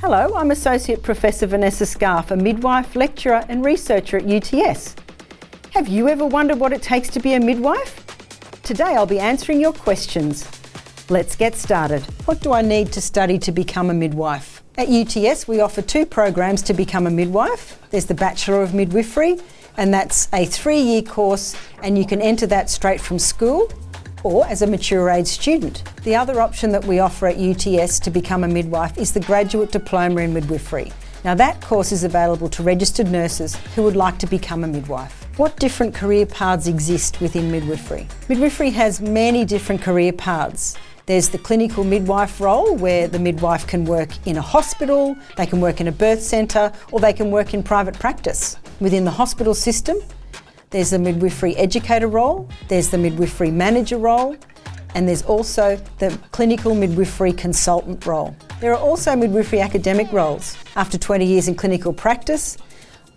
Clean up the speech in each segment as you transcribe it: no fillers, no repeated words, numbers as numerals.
Hello, I'm Associate Professor Vanessa Scarf, a midwife, lecturer and researcher at UTS. Have you ever wondered what it takes to be a midwife? Today I'll be answering your questions. Let's get started. What do I need to study to become a midwife? At UTS we offer 2 programs to become a midwife. There's the Bachelor of Midwifery, and that's a 3-year course, and you can enter that straight from school or as a mature age student. The other option that we offer at UTS to become a midwife is the Graduate Diploma in Midwifery. Now that course is available to registered nurses who would like to become a midwife. What different career paths exist within midwifery? Midwifery has many different career paths. There's the clinical midwife role, where the midwife can work in a hospital, they can work in a birth centre, or they can work in private practice. Within the hospital system, there's the midwifery educator role, there's the midwifery manager role, and there's also the clinical midwifery consultant role. There are also midwifery academic roles. After 20 years in clinical practice,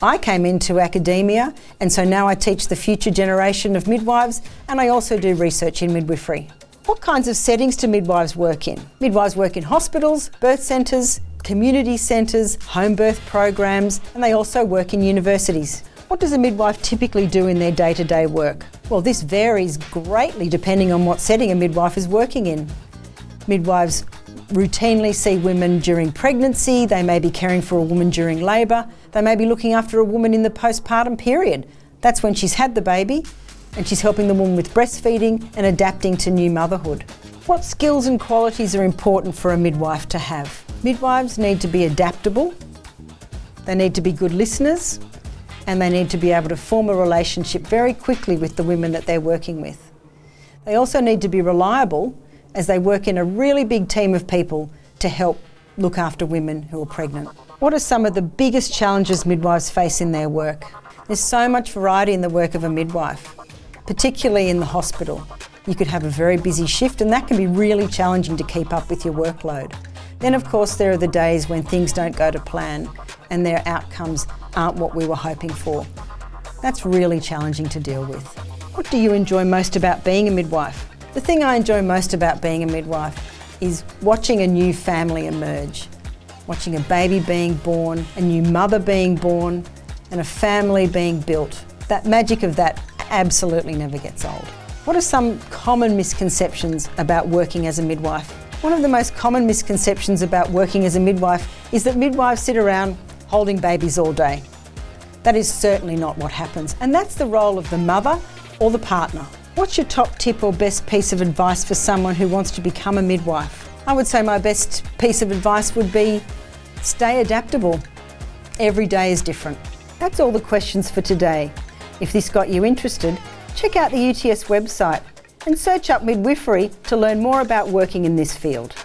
I came into academia, and so now I teach the future generation of midwives, and I also do research in midwifery. What kinds of settings do midwives work in? Midwives work in hospitals, birth centres, community centres, home birth programs, and they also work in universities. What does a midwife typically do in their day-to-day work? Well, this varies greatly depending on what setting a midwife is working in. Midwives routinely see women during pregnancy, they may be caring for a woman during labour, they may be looking after a woman in the postpartum period. That's when she's had the baby and she's helping the woman with breastfeeding and adapting to new motherhood. What skills and qualities are important for a midwife to have? Midwives need to be adaptable, they need to be good listeners, and they need to be able to form a relationship very quickly with the women that they're working with. They also need to be reliable, as they work in a really big team of people to help look after women who are pregnant. What are some of the biggest challenges midwives face in their work? There's so much variety in the work of a midwife, particularly in the hospital. You could have a very busy shift, and that can be really challenging to keep up with your workload. Then of course there are the days when things don't go to plan and their outcomes aren't what we were hoping for. That's really challenging to deal with. What do you enjoy most about being a midwife? The thing I enjoy most about being a midwife is watching a new family emerge, watching a baby being born, a new mother being born, and a family being built. That magic of that absolutely never gets old. What are some common misconceptions about working as a midwife? One of the most common misconceptions about working as a midwife is that midwives sit around holding babies all day. That is certainly not what happens, and that's the role of the mother or the partner. What's your top tip or best piece of advice for someone who wants to become a midwife? I would say my best piece of advice would be stay adaptable. Every day is different. That's all the questions for today. If this got you interested, check out the UTS website and search up midwifery to learn more about working in this field.